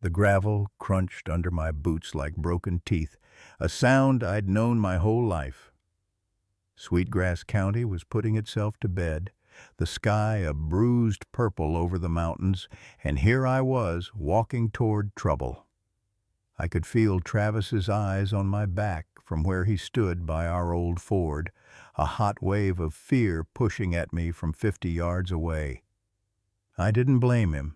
The gravel crunched under my boots like broken teeth, a sound I'd known my whole life. Sweetgrass County was putting itself to bed, the sky a bruised purple over the mountains, and here I was, walking toward trouble. I could feel Travis's eyes on my back from where he stood by our old ford, a hot wave of fear pushing at me from 50 yards away. I didn't blame him.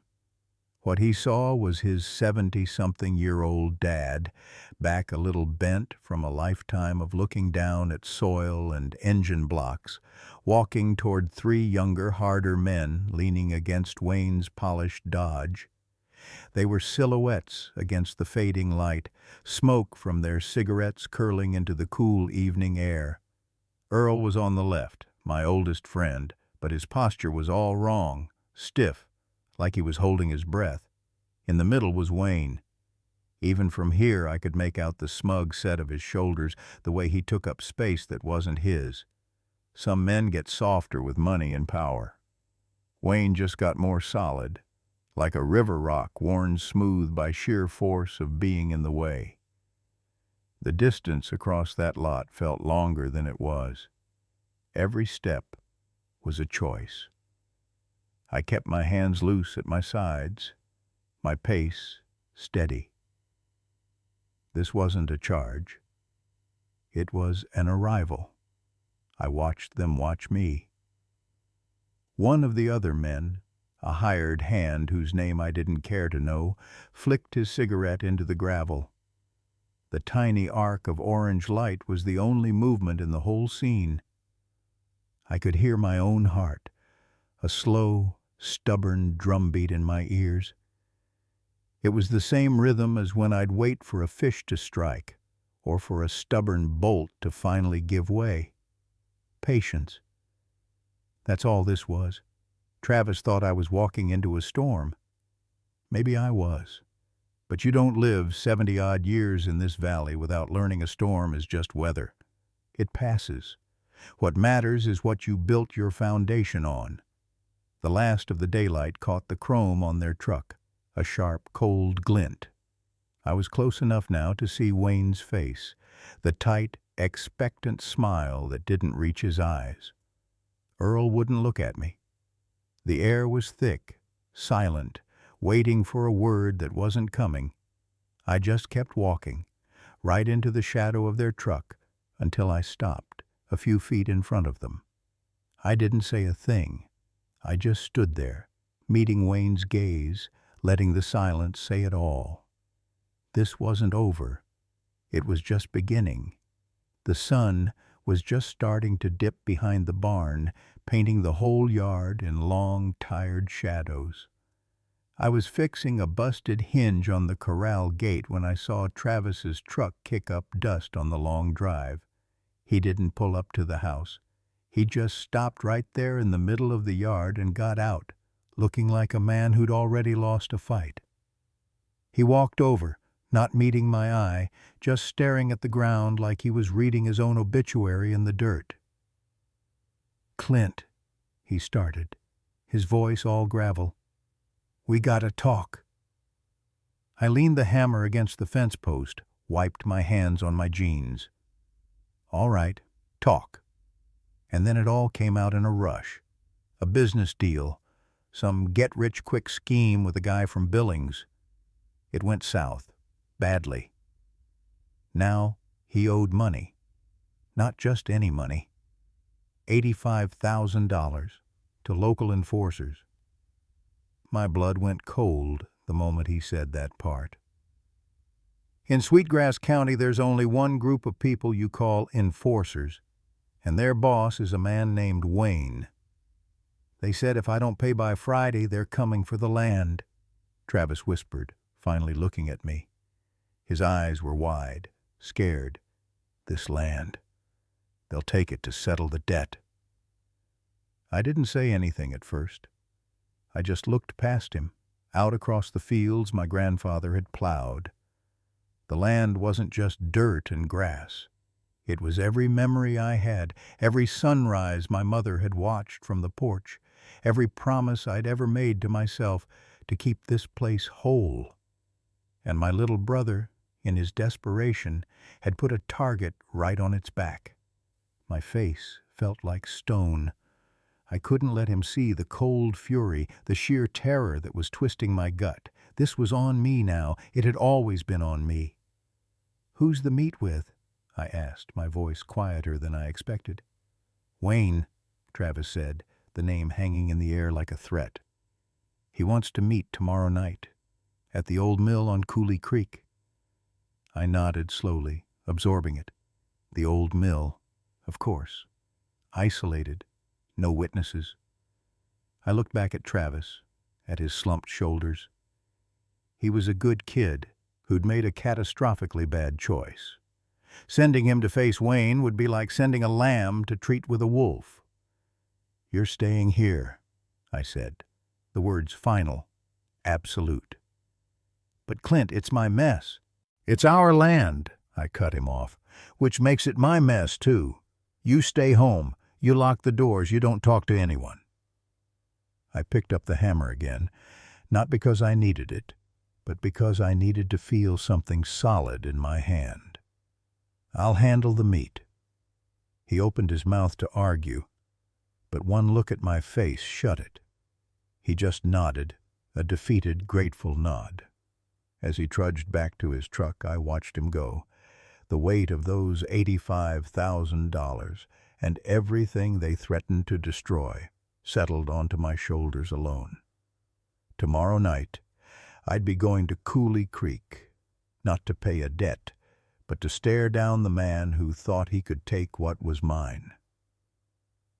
What he saw was his 70-something-year-old dad, back a little bent from a lifetime of looking down at soil and engine blocks, walking toward three younger, harder men leaning against Wayne's polished Dodge. They were silhouettes against the fading light, smoke from their cigarettes curling into the cool evening air. Earl was on the left, my oldest friend, but his posture was all wrong, stiff, like he was holding his breath. In the middle was Wayne. Even from here I could make out the smug set of his shoulders, the way he took up space that wasn't his. Some men get softer with money and power. Wayne just got more solid, like a river rock worn smooth by sheer force of being in the way. The distance across that lot felt longer than it was. Every step was a choice. I kept my hands loose at my sides, my pace steady. This wasn't a charge. It was an arrival. I watched them watch me. One of the other men, a hired hand whose name I didn't care to know, flicked his cigarette into the gravel. The tiny arc of orange light was the only movement in the whole scene. I could hear my own heart, a slow, stubborn drumbeat in my ears. It was the same rhythm as when I'd wait for a fish to strike, or for a stubborn bolt to finally give way. Patience. That's all this was. Travis thought I was walking into a storm. Maybe I was. But you don't live 70-odd years in this valley without learning a storm is just weather. It passes. What matters is what you built your foundation on. The last of the daylight caught the chrome on their truck, a sharp, cold glint. I was close enough now to see Wayne's face, the tight, expectant smile that didn't reach his eyes. Earl wouldn't look at me. The air was thick, silent, waiting for a word that wasn't coming. I just kept walking, right into the shadow of their truck, until I stopped, a few feet in front of them. I didn't say a thing. I just stood there, meeting Wayne's gaze, letting the silence say it all. This wasn't over. It was just beginning. The sun was just starting to dip behind the barn, painting the whole yard in long, tired shadows. I was fixing a busted hinge on the corral gate when I saw Travis's truck kick up dust on the long drive. He didn't pull up to the house. He just stopped right there in the middle of the yard and got out, looking like a man who'd already lost a fight. He walked over, not meeting my eye, just staring at the ground like he was reading his own obituary in the dirt. "Clint," he started, his voice all gravel. "We gotta talk." I leaned the hammer against the fence post, wiped my hands on my jeans. "All right, talk." And then it all came out in a rush. A business deal, some get-rich-quick scheme with a guy from Billings. It went south, badly. Now he owed money. Not just any money. $85,000 to local enforcers. My blood went cold the moment he said that part. In Sweetgrass County, there's only one group of people you call enforcers, and their boss is a man named Wayne. They said if I don't pay by Friday, they're coming for the land, Travis whispered, finally looking at me. His eyes were wide, scared. This land. They'll take it to settle the debt. I didn't say anything at first. I just looked past him, out across the fields my grandfather had plowed. The land wasn't just dirt and grass. It was every memory I had, every sunrise my mother had watched from the porch, every promise I'd ever made to myself to keep this place whole. and my little brother, in his desperation, had put a target right on its back. My face felt like stone. I couldn't let him see the cold fury, the sheer terror that was twisting my gut. This was on me now. It had always been on me. "Who's the meet with?" I asked, my voice quieter than I expected. "Wayne," Travis said, the name hanging in the air like a threat. "He wants to meet tomorrow night, at the old mill on Coulee Creek." I nodded slowly, absorbing it. The old mill, of course. Isolated, no witnesses. I looked back at Travis, at his slumped shoulders. He was a good kid who'd made a catastrophically bad choice. Sending him to face Wayne would be like sending a lamb to treat with a wolf. "You're staying here," I said, the words final, absolute. "But Clint, it's my mess." "It's our land," I cut him off, "which makes it my mess, too. You stay home. You lock the doors. You don't talk to anyone." I picked up the hammer again, not because I needed it, but because I needed to feel something solid in my hand. "I'll handle the meat." He opened his mouth to argue, but one look at my face shut it. He just nodded, a defeated, grateful nod. As he trudged back to his truck, I watched him go. The weight of those $85,000 and everything they threatened to destroy settled onto my shoulders alone. Tomorrow night, I'd be going to Coulee Creek, not to pay a debt, but to stare down the man who thought he could take what was mine.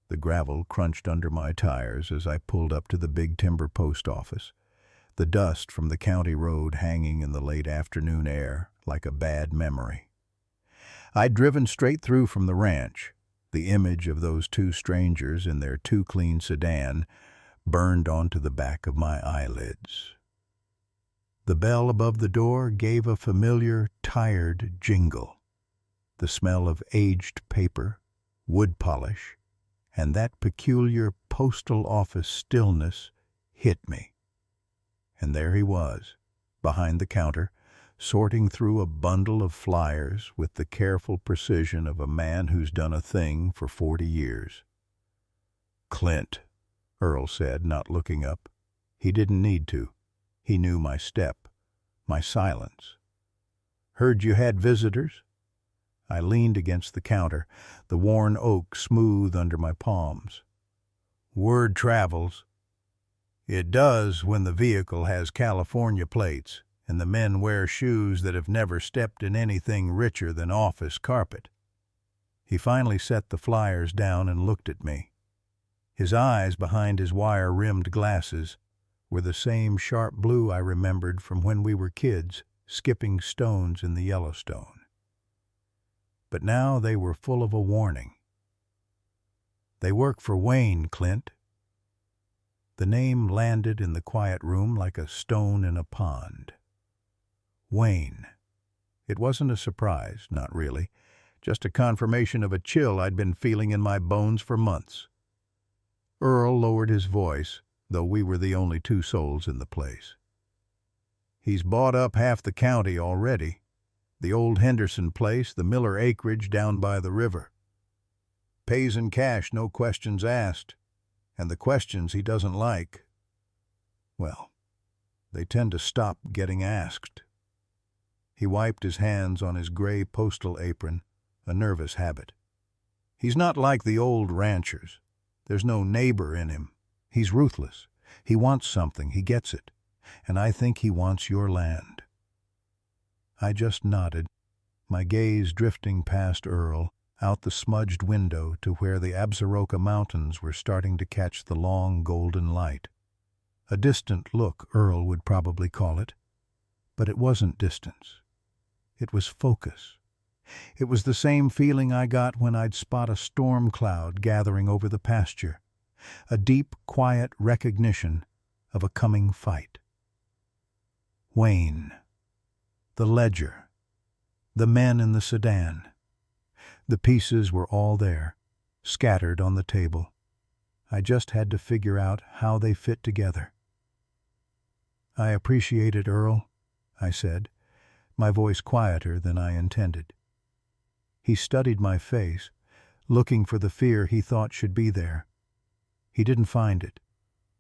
The gravel crunched under my tires as I pulled up to the big timber post office, the dust from the county road hanging in the late afternoon air like a bad memory. I'd driven straight through from the ranch, the image of those two strangers in their too-clean sedan burned onto the back of my eyelids. The bell above the door gave a familiar, tired jingle. The smell of aged paper, wood polish, and that peculiar postal office stillness hit me. And there he was, behind the counter, sorting through a bundle of flyers with the careful precision of a man who's done a thing for 40 years. "Clint," Earl said, not looking up. He didn't need to. He knew my step, my silence. "Heard you had visitors?" I leaned against the counter, the worn oak smooth under my palms. "Word travels. It does when the vehicle has California plates and the men wear shoes that have never stepped in anything richer than office carpet." He finally set the flyers down and looked at me. His eyes behind his wire-rimmed glasses were the same sharp blue I remembered from when we were kids, skipping stones in the Yellowstone. But now they were full of a warning. "They work for Wayne, Clint." The name landed in the quiet room like a stone in a pond. Wayne. It wasn't a surprise, not really, just a confirmation of a chill I'd been feeling in my bones for months. Earl lowered his voice, though we were the only two souls in the place. "He's bought up half the county already. The old Henderson place, the Miller acreage down by the river. Pays in cash, no questions asked. And the questions he doesn't like, well, they tend to stop getting asked." He wiped his hands on his gray postal apron, a nervous habit. "He's not like the old ranchers. There's no neighbor in him. He's ruthless. He wants something, he gets it. And I think he wants your land." I just nodded, my gaze drifting past Earl, out the smudged window to where the Absaroka Mountains were starting to catch the long golden light. A distant look, Earl would probably call it. But it wasn't distance. It was focus. It was the same feeling I got when I'd spot a storm cloud gathering over the pasture, a deep, quiet recognition of a coming fight. Wayne. The ledger. The men in the sedan. The pieces were all there, scattered on the table. I just had to figure out how they fit together. "I appreciate it, Earl," I said, my voice quieter than I intended. He studied my face, looking for the fear he thought should be there. He didn't find it.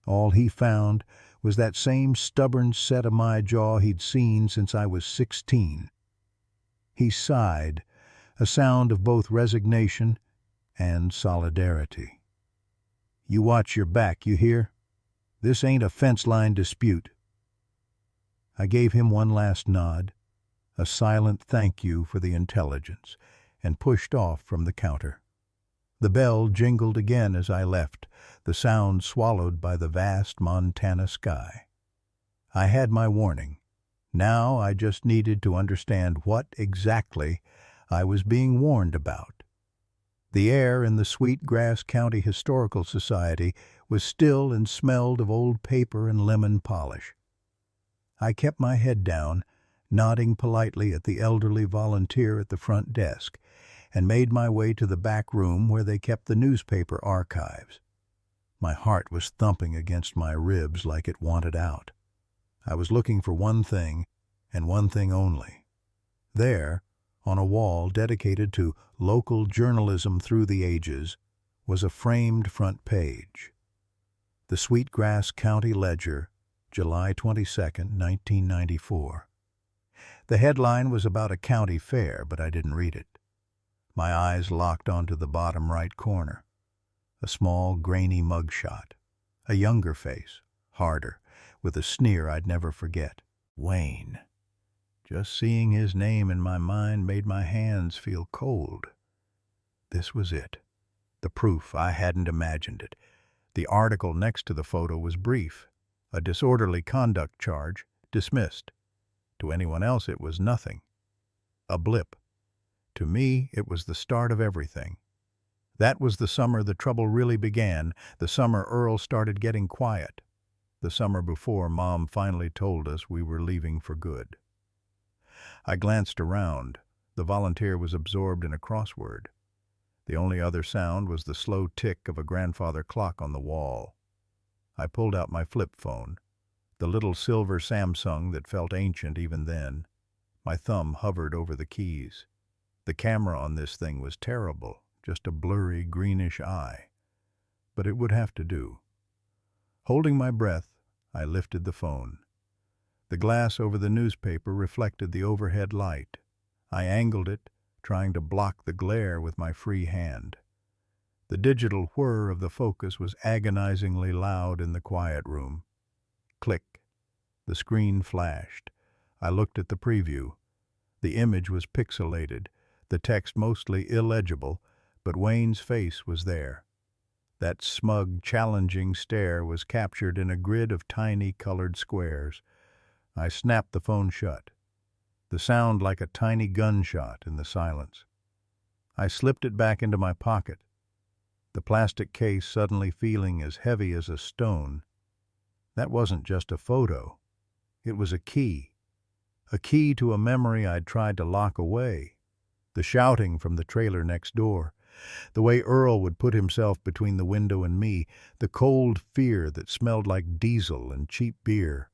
All he found was that same stubborn set of my jaw he'd seen since I was 16. He sighed, a sound of both resignation and solidarity. "You watch your back, you hear? This ain't a fence-line dispute." I gave him one last nod, a silent thank you for the intelligence, and pushed off from the counter. The bell jingled again as I left, the sound swallowed by the vast Montana sky. I had my warning. Now I just needed to understand what exactly I was being warned about. The air in the Sweet Grass County Historical Society was still and smelled of old paper and lemon polish. I kept my head down, nodding politely at the elderly volunteer at the front desk, and made my way to the back room where they kept the newspaper archives. My heart was thumping against my ribs like it wanted out. I was looking for one thing, and one thing only. There, on a wall dedicated to local journalism through the ages, was a framed front page. The Sweet Grass County Ledger, July 22, 1994. The headline was about a county fair, but I didn't read it. My eyes locked onto the bottom right corner. A small, grainy mugshot. A younger face, harder, with a sneer I'd never forget. Wayne. Just seeing his name in my mind made my hands feel cold. This was it. The proof I hadn't imagined it. The article next to the photo was brief. A disorderly conduct charge, dismissed. To anyone else it was nothing. A blip. To me, it was the start of everything. That was the summer the trouble really began, the summer Earl started getting quiet, the summer before Mom finally told us we were leaving for good. I glanced around. The volunteer was absorbed in a crossword. The only other sound was the slow tick of a grandfather clock on the wall. I pulled out my flip phone, the little silver Samsung that felt ancient even then. My thumb hovered over the keys. The camera on this thing was terrible, just a blurry greenish eye. But it would have to do. Holding my breath, I lifted the phone. The glass over the newspaper reflected the overhead light. I angled it, trying to block the glare with my free hand. The digital whir of the focus was agonizingly loud in the quiet room. Click. The screen flashed. I looked at the preview. The image was pixelated, the text mostly illegible, but Wayne's face was there. That smug, challenging stare was captured in a grid of tiny colored squares. I snapped the phone shut. The sound like a tiny gunshot in the silence. I slipped it back into my pocket, the plastic case suddenly feeling as heavy as a stone. That wasn't just a photo. It was a key to a memory I'd tried to lock away. The shouting from the trailer next door, the way Earl would put himself between the window and me, the cold fear that smelled like diesel and cheap beer.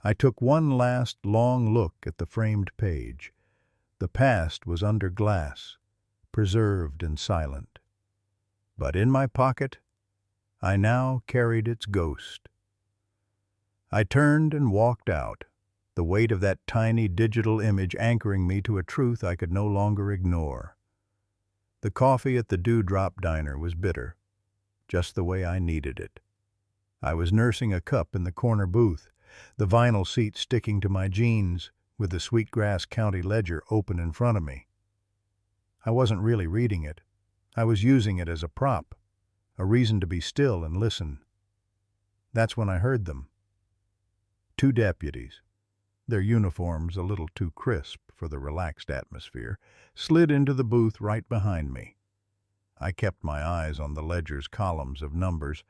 I took one last long look at the framed page. The past was under glass, preserved and silent. But in my pocket, I now carried its ghost. I turned and walked out, the weight of that tiny digital image anchoring me to a truth I could no longer ignore. The coffee at the Dewdrop Diner was bitter, just the way I needed it. I was nursing a cup in the corner booth, the vinyl seat sticking to my jeans, with the Sweet Grass County Ledger open in front of me. I wasn't really reading it. I was using it as a prop, a reason to be still and listen. That's when I heard them. 2 deputies, their uniforms a little too crisp for the relaxed atmosphere, slid into the booth right behind me. I kept my eyes on the ledger's columns of numbers,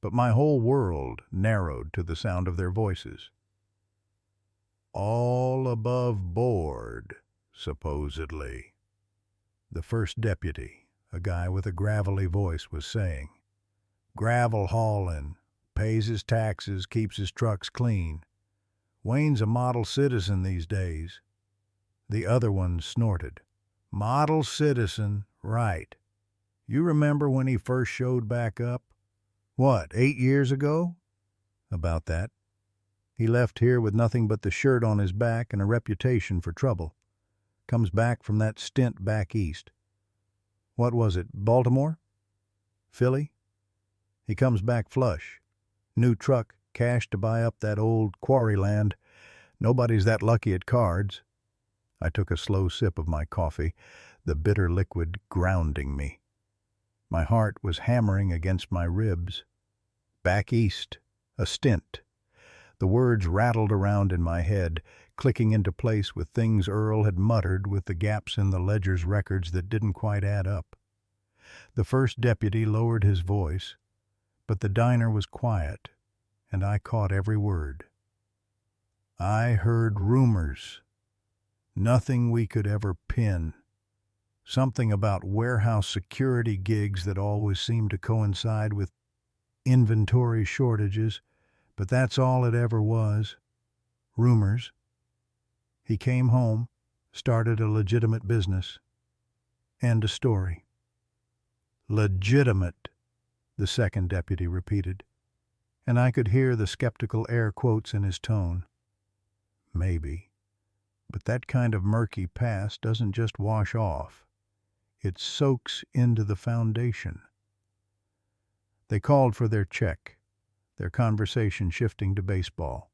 but my whole world narrowed to the sound of their voices. All above board, supposedly. The first deputy, a guy with a gravelly voice, was saying. Gravel hauling, pays his taxes, keeps his trucks clean. Wayne's a model citizen these days. The other one snorted. Model citizen, right. You remember when he first showed back up? What, 8 years ago? About that. He left here with nothing but the shirt on his back and a reputation for trouble. Comes back from that stint back east. What was it, Baltimore? Philly? He comes back flush. New truck, cash to buy up that old quarry land. Nobody's that lucky at cards. I took a slow sip of my coffee, the bitter liquid grounding me. My heart was hammering against my ribs. Back east, a stint. The words rattled around in my head, clicking into place with things Earl had muttered with the gaps in the ledger's records that didn't quite add up. The first deputy lowered his voice, but the diner was quiet, and I caught every word. I heard rumors. Nothing we could ever pin. Something about warehouse security gigs that always seemed to coincide with inventory shortages, but that's all it ever was. Rumors. He came home, started a legitimate business. End of story. Legitimate, the second deputy repeated, and I could hear the skeptical air quotes in his tone. Maybe. But that kind of murky past doesn't just wash off. It soaks into the foundation. They called for their check, their conversation shifting to baseball.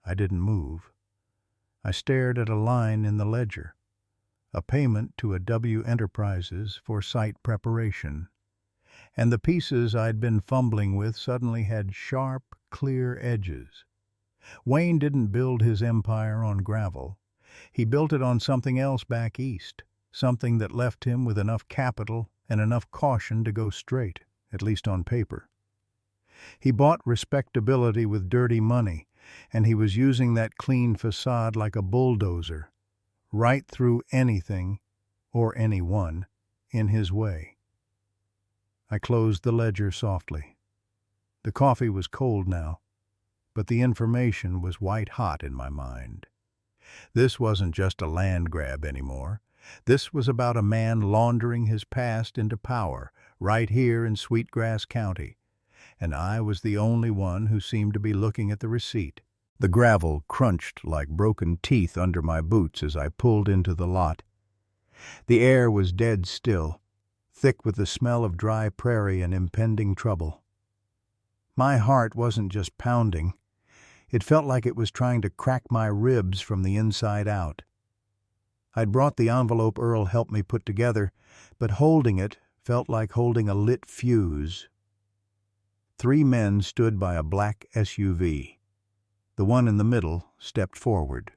I didn't move. I stared at a line in the ledger, a payment to a W Enterprises for site preparation, and the pieces I'd been fumbling with suddenly had sharp, clear edges. Wayne didn't build his empire on gravel. He built it on something else back east, something that left him with enough capital and enough caution to go straight, at least on paper. He bought respectability with dirty money, and he was using that clean facade like a bulldozer, right through anything, or anyone, in his way. I closed the ledger softly. The coffee was cold now, but the information was white-hot in my mind. This wasn't just a land grab anymore. This was about a man laundering his past into power, right here in Sweetgrass County, and I was the only one who seemed to be looking at the receipt. The gravel crunched like broken teeth under my boots as I pulled into the lot. The air was dead still, thick with the smell of dry prairie and impending trouble. My heart wasn't just pounding. It felt like it was trying to crack my ribs from the inside out. I'd brought the envelope Earl helped me put together, but holding it felt like holding a lit fuse. 3 men stood by a black SUV. The one in the middle stepped forward.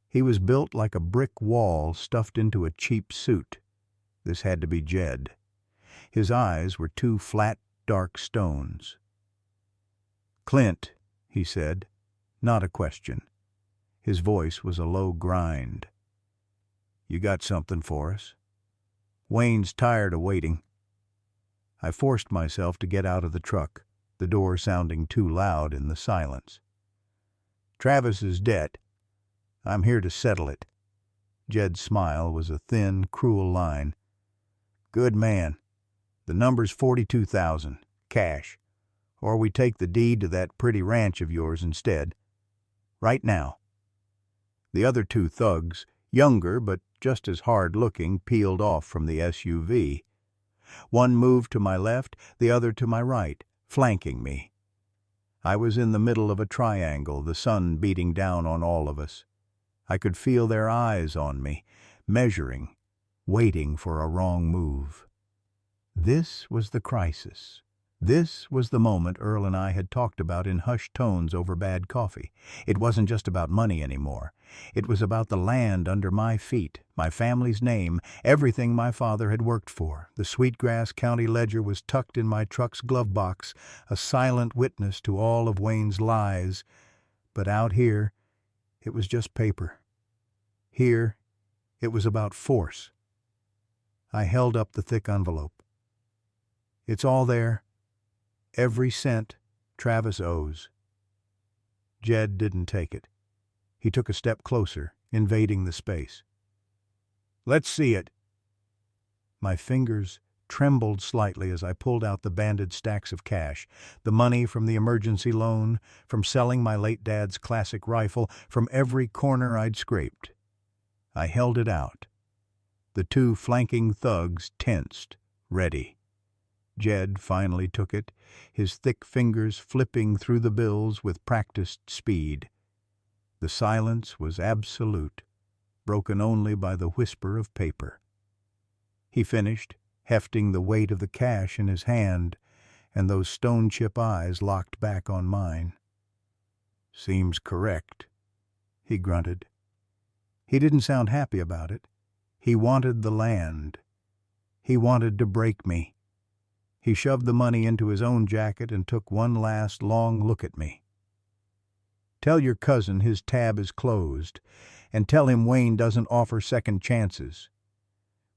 He was built like a brick wall stuffed into a cheap suit. This had to be Jed. His eyes were 2 flat, dark stones. "Clint," he said, not a question. His voice was a low grind. "You got something for us?" "Wayne's tired of waiting." I forced myself to get out of the truck, the door sounding too loud in the silence. "Travis's debt. I'm here to settle it." Jed's smile was a thin, cruel line. "Good man. The number's 42,000, cash. Or we take the deed to that pretty ranch of yours instead. Right now." The other 2 thugs, younger but just as hard-looking, peeled off from the SUV. One moved to my left, the other to my right, flanking me. I was in the middle of a triangle, the sun beating down on all of us. I could feel their eyes on me, measuring, waiting for a wrong move. This was the crisis. This was the moment Earl and I had talked about in hushed tones over bad coffee. It wasn't just about money anymore. It was about the land under my feet, my family's name, everything my father had worked for. The Sweetgrass County ledger was tucked in my truck's glove box, a silent witness to all of Wayne's lies. But out here, it was just paper. Here, it was about force. I held up the thick envelope. "It's all there. Every cent Travis owes." Jed didn't take it. He took a step closer, invading the space. "Let's see it." My fingers trembled slightly as I pulled out the banded stacks of cash, the money from the emergency loan, from selling my late dad's classic rifle, from every corner I'd scraped. I held it out. The two flanking thugs tensed, ready. Jed finally took it, his thick fingers flipping through the bills with practiced speed. The silence was absolute, broken only by the whisper of paper. He finished, hefting the weight of the cash in his hand, and those stone-chip eyes locked back on mine. "Seems correct," he grunted. He didn't sound happy about it. He wanted the land. He wanted to break me. He shoved the money into his own jacket and took one last long look at me. "Tell your cousin his tab is closed, and tell him Wayne doesn't offer second chances."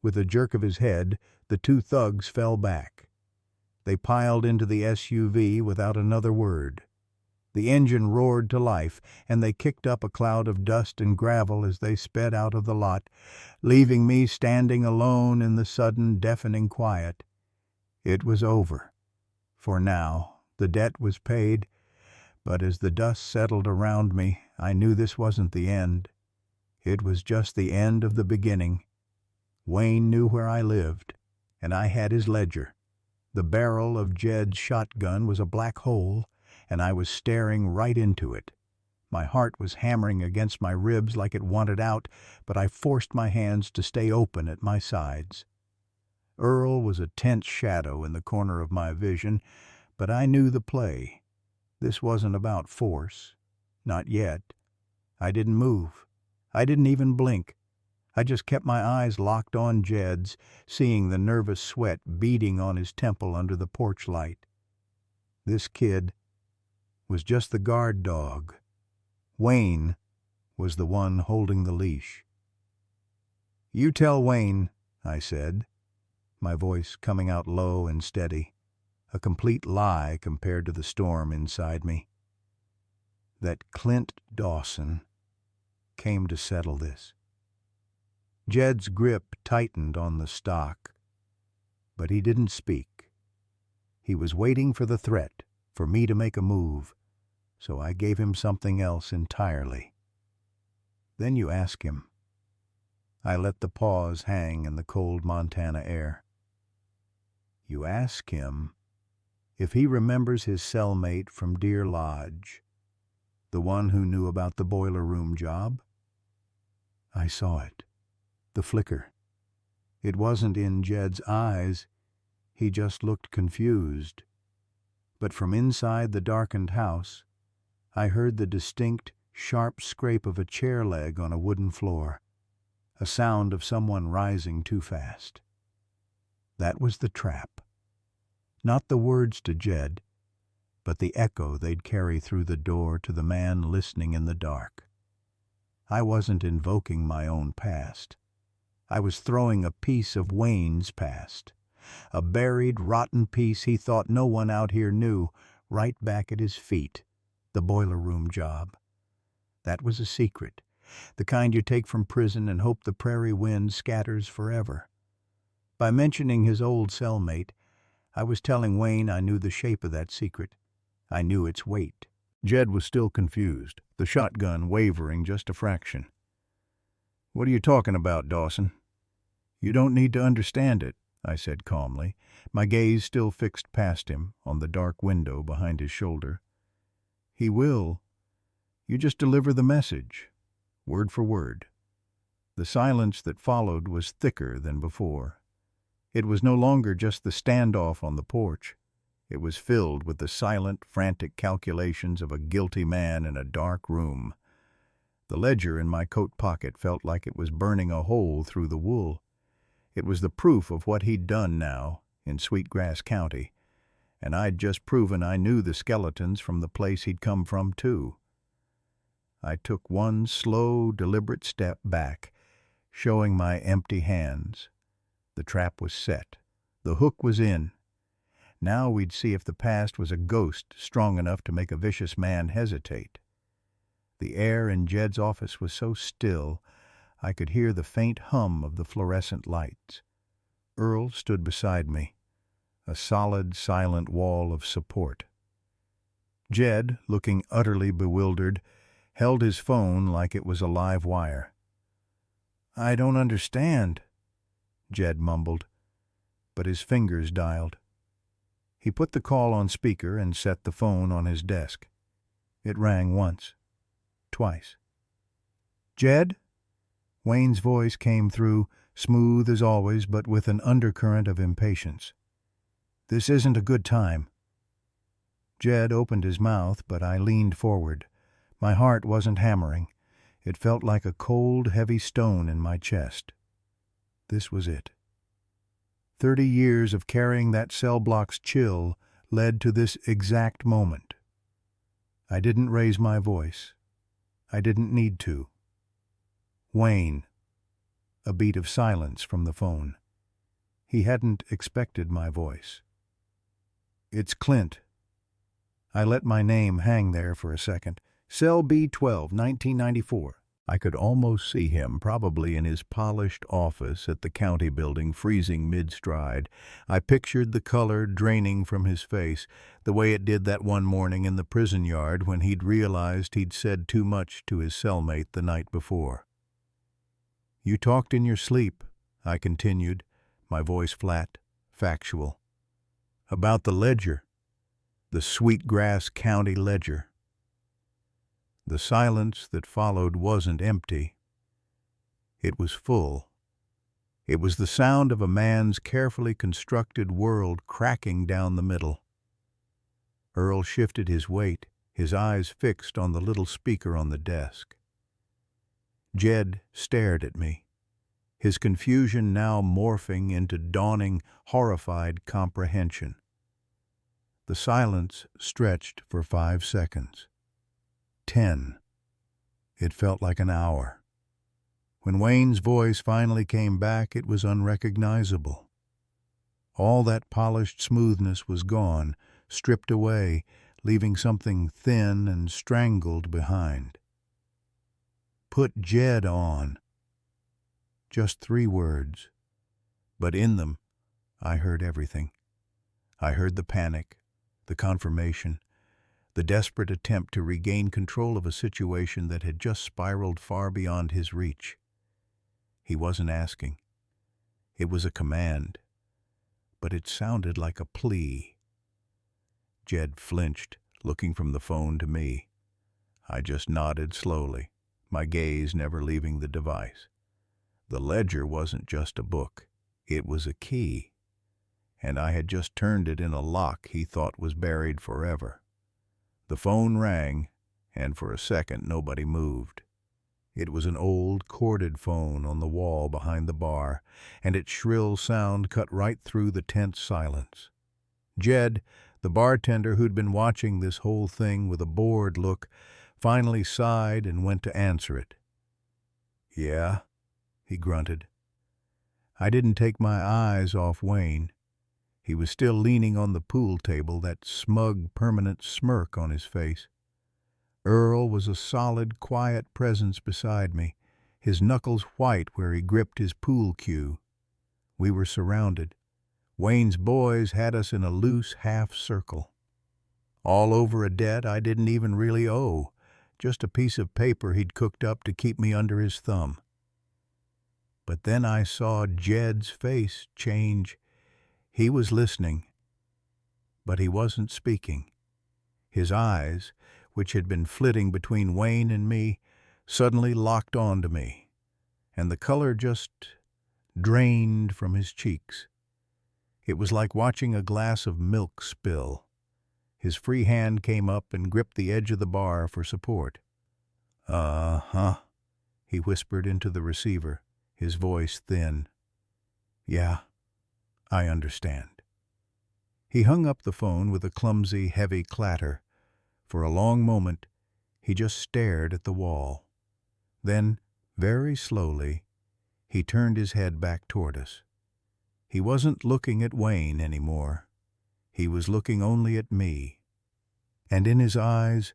With a jerk of his head, the two thugs fell back. They piled into the SUV without another word. The engine roared to life, and they kicked up a cloud of dust and gravel as they sped out of the lot, leaving me standing alone in the sudden, deafening quiet. It was over. For now, the debt was paid, but as the dust settled around me, I knew this wasn't the end. It was just the end of the beginning. Wayne knew where I lived, and I had his ledger. The barrel of Jed's shotgun was a black hole, and I was staring right into it. My heart was hammering against my ribs like it wanted out, but I forced my hands to stay open at my sides. Earl was a tense shadow in the corner of my vision, but I knew the play. This wasn't about force. Not yet. I didn't move. I didn't even blink. I just kept my eyes locked on Jed's, seeing the nervous sweat beading on his temple under the porch light. This kid was just the guard dog. Wayne was the one holding the leash. "You tell Wayne," I said, my voice coming out low and steady, a complete lie compared to the storm inside me, "that Clint Dawson came to settle this." Jed's grip tightened on the stock, but he didn't speak. He was waiting for the threat, for me to make a move, so I gave him something else entirely. "Then you ask him." I let the pause hang in the cold Montana air. "You ask him if he remembers his cellmate from Deer Lodge, the one who knew about the boiler room job." I saw it. The flicker. It wasn't in Jed's eyes. He just looked confused. But from inside the darkened house, I heard the distinct, sharp scrape of a chair leg on a wooden floor, a sound of someone rising too fast. That was the trap. Not the words to Jed, but the echo they'd carry through the door to the man listening in the dark. I wasn't invoking my own past. I was throwing a piece of Wayne's past, a buried, rotten piece he thought no one out here knew, right back at his feet, the boiler room job. That was a secret, the kind you take from prison and hope the prairie wind scatters forever. By mentioning his old cellmate, I was telling Wayne I knew the shape of that secret. I knew its weight. Jed was still confused, the shotgun wavering just a fraction. "What are you talking about, Dawson?" "You don't need to understand it," I said calmly, my gaze still fixed past him on the dark window behind his shoulder. "He will. You just deliver the message, word for word." The silence that followed was thicker than before. It was no longer just the standoff on the porch. It was filled with the silent, frantic calculations of a guilty man in a dark room. The ledger in my coat pocket felt like it was burning a hole through the wool. It was the proof of what he'd done now in Sweetgrass County, and I'd just proven I knew the skeletons from the place he'd come from, too. I took one slow, deliberate step back, showing my empty hands. The trap was set. The hook was in. Now we'd see if the past was a ghost strong enough to make a vicious man hesitate. The air in Jed's office was so still, I could hear the faint hum of the fluorescent lights. Earl stood beside me, a solid, silent wall of support. Jed, looking utterly bewildered, held his phone like it was a live wire. "I don't understand," Jed mumbled, but his fingers dialed. He put the call on speaker and set the phone on his desk. It rang once, twice. "Jed?" Wayne's voice came through, smooth as always, but with an undercurrent of impatience. "This isn't a good time." Jed opened his mouth, but I leaned forward. My heart wasn't hammering. It felt like a cold, heavy stone in my chest. This was it. 30 years of carrying that cell block's chill led to this exact moment. I didn't raise my voice. I didn't need to. "Wayne." A beat of silence from the phone. He hadn't expected my voice. "It's Clint." I let my name hang there for a second. "Cell B12, 1994. I could almost see him, probably in his polished office at the county building, freezing mid-stride. I pictured the color draining from his face, the way it did that one morning in the prison yard when he'd realized he'd said too much to his cellmate the night before. "You talked in your sleep," I continued, my voice flat, factual. "About the ledger, the Sweetgrass County ledger." The silence that followed wasn't empty. It was full. It was the sound of a man's carefully constructed world cracking down the middle. Earl shifted his weight, his eyes fixed on the little speaker on the desk. Jed stared at me, his confusion now morphing into dawning, horrified comprehension. The silence stretched for 5 seconds. 10. It felt like an hour. When Wayne's voice finally came back, it was unrecognizable. All that polished smoothness was gone, stripped away, leaving something thin and strangled behind. "Put Jed on." Just 3 words. But in them, I heard everything. I heard the panic, the confirmation, the desperate attempt to regain control of a situation that had just spiraled far beyond his reach. He wasn't asking. It was a command, but it sounded like a plea. Jed flinched, looking from the phone to me. I just nodded slowly, my gaze never leaving the device. The ledger wasn't just a book. It was a key, and I had just turned it in a lock he thought was buried forever. The phone rang, and for a second nobody moved. It was an old, corded phone on the wall behind the bar, and its shrill sound cut right through the tense silence. Jed, the bartender who'd been watching this whole thing with a bored look, finally sighed and went to answer it. "Yeah," he grunted. I didn't take my eyes off Wayne. He was still leaning on the pool table, that smug, permanent smirk on his face. Earl was a solid, quiet presence beside me, his knuckles white where he gripped his pool cue. We were surrounded. Wayne's boys had us in a loose half-circle. All over a debt I didn't even really owe, just a piece of paper he'd cooked up to keep me under his thumb. But then I saw Jed's face change. He was listening, but he wasn't speaking. His eyes, which had been flitting between Wayne and me, suddenly locked onto me, and the color just drained from his cheeks. It was like watching a glass of milk spill. His free hand came up and gripped the edge of the bar for support. "Uh-huh," he whispered into the receiver, his voice thin. "Yeah, I understand." He hung up the phone with a clumsy, heavy clatter. For a long moment, he just stared at the wall. Then, very slowly, he turned his head back toward us. He wasn't looking at Wayne anymore. He was looking only at me. And in his eyes,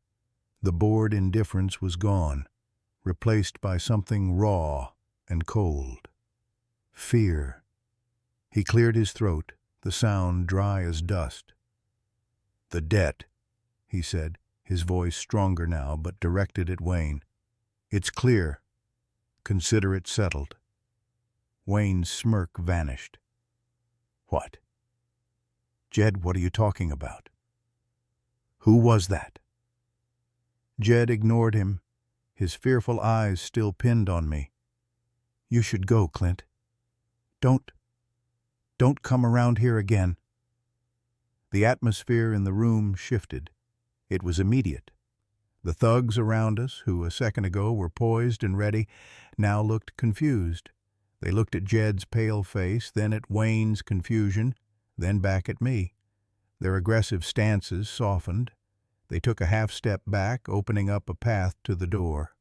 The bored indifference was gone, replaced by something raw and cold. Fear. He cleared his throat, the sound dry as dust. "The debt," he said, his voice stronger now, but directed at Wayne. "It's clear. Consider it settled." Wayne's smirk vanished. "What?" "Jed, what are you talking about?" "Who was that?" Jed ignored him, his fearful eyes still pinned on me. "You should go, Clint. Don't come around here again." The atmosphere in the room shifted. It was immediate. The thugs around us, who a second ago were poised and ready, now looked confused. They looked at Jed's pale face, then at Wayne's confusion, then back at me. Their aggressive stances softened. They took a half-step back, opening up a path to the door.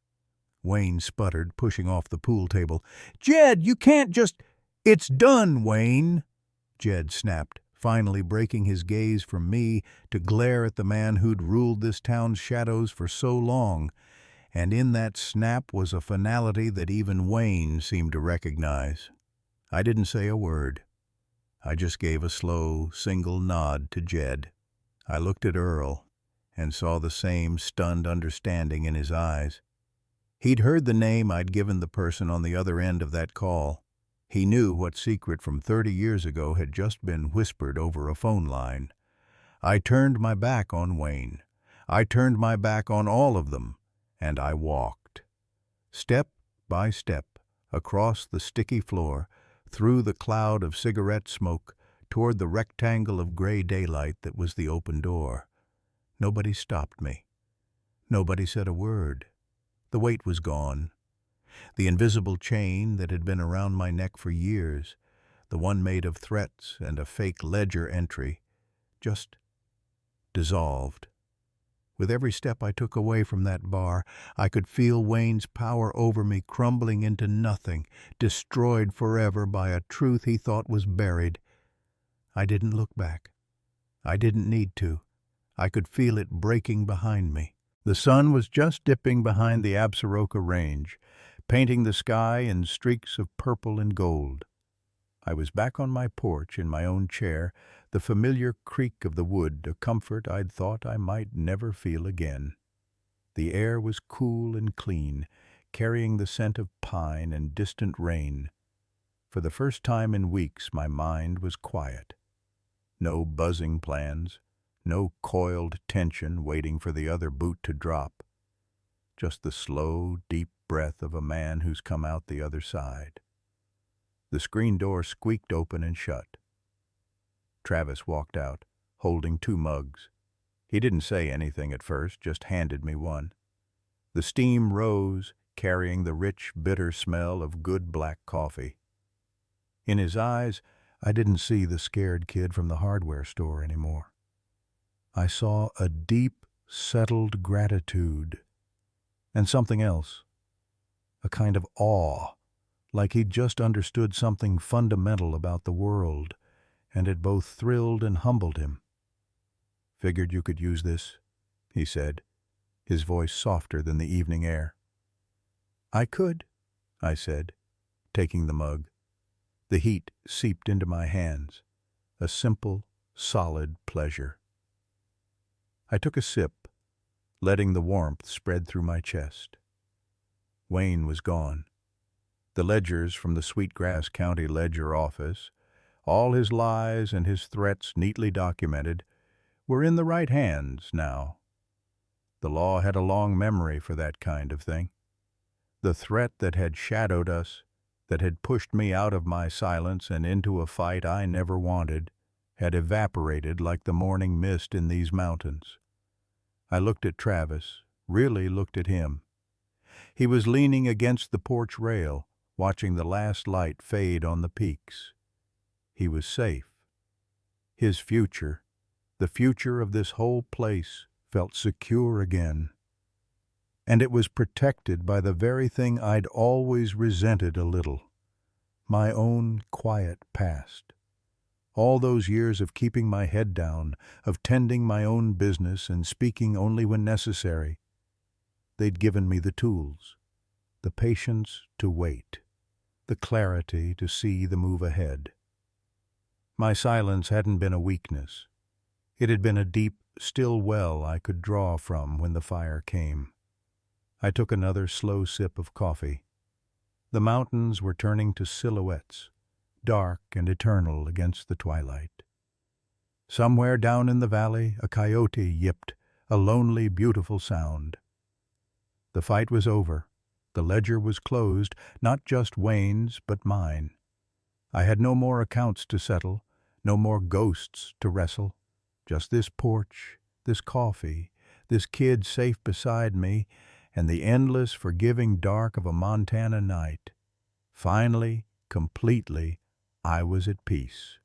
Wayne sputtered, pushing off the pool table. "Jed, you can't just—" "It's done, Wayne," Jed snapped, finally breaking his gaze from me to glare at the man who'd ruled this town's shadows for so long, and in that snap was a finality that even Wayne seemed to recognize. I didn't say a word. I just gave a slow, single nod to Jed. I looked at Earl and saw the same stunned understanding in his eyes. He'd heard the name I'd given the person on the other end of that call. He knew what secret from 30 years ago had just been whispered over a phone line. I turned my back on Wayne. I turned my back on all of them, and I walked. Step by step, across the sticky floor, through the cloud of cigarette smoke, toward the rectangle of gray daylight that was the open door. Nobody stopped me. Nobody said a word. The weight was gone. The invisible chain that had been around my neck for years, the one made of threats and a fake ledger entry, just dissolved. With every step I took away from that bar, I could feel Wayne's power over me crumbling into nothing, destroyed forever by a truth he thought was buried. I didn't look back. I didn't need to. I could feel it breaking behind me. The sun was just dipping behind the Absaroka Range, painting the sky in streaks of purple and gold. I was back on my porch in my own chair, the familiar creak of the wood, a comfort I'd thought I might never feel again. The air was cool and clean, carrying the scent of pine and distant rain. For the first time in weeks, my mind was quiet. No buzzing plans, no coiled tension waiting for the other boot to drop. Just the slow, deep breath of a man who's come out the other side. The screen door squeaked open and shut. Travis walked out, holding 2 mugs. He didn't say anything at first, just handed me one. The steam rose, carrying the rich, bitter smell of good black coffee. In his eyes, I didn't see the scared kid from the hardware store anymore. I saw a deep, settled gratitude. And something else. A kind of awe, like he'd just understood something fundamental about the world, and it both thrilled and humbled him. "Figured you could use this," he said, his voice softer than the evening air. "I could," I said, taking the mug. The heat seeped into my hands, a simple, solid pleasure. I took a sip, letting the warmth spread through my chest. Wayne was gone. The ledgers from the Sweetgrass County Ledger Office, all his lies and his threats neatly documented, were in the right hands now. The law had a long memory for that kind of thing. The threat that had shadowed us, that had pushed me out of my silence and into a fight I never wanted, had evaporated like the morning mist in these mountains. I looked at Travis, really looked at him. He was leaning against the porch rail, watching the last light fade on the peaks. He was safe. His future, the future of this whole place, felt secure again. And it was protected by the very thing I'd always resented a little, my own quiet past. All those years of keeping my head down, of tending my own business and speaking only when necessary. They'd given me the tools, the patience to wait, the clarity to see the move ahead. My silence hadn't been a weakness. It had been a deep, still well I could draw from when the fire came. I took another slow sip of coffee. The mountains were turning to silhouettes, dark and eternal against the twilight. Somewhere down in the valley, a coyote yipped, a lonely, beautiful sound. The fight was over. The ledger was closed, not just Wayne's, but mine. I had no more accounts to settle, no more ghosts to wrestle. Just this porch, this coffee, this kid safe beside me, and the endless, forgiving dark of a Montana night. Finally, completely, I was at peace.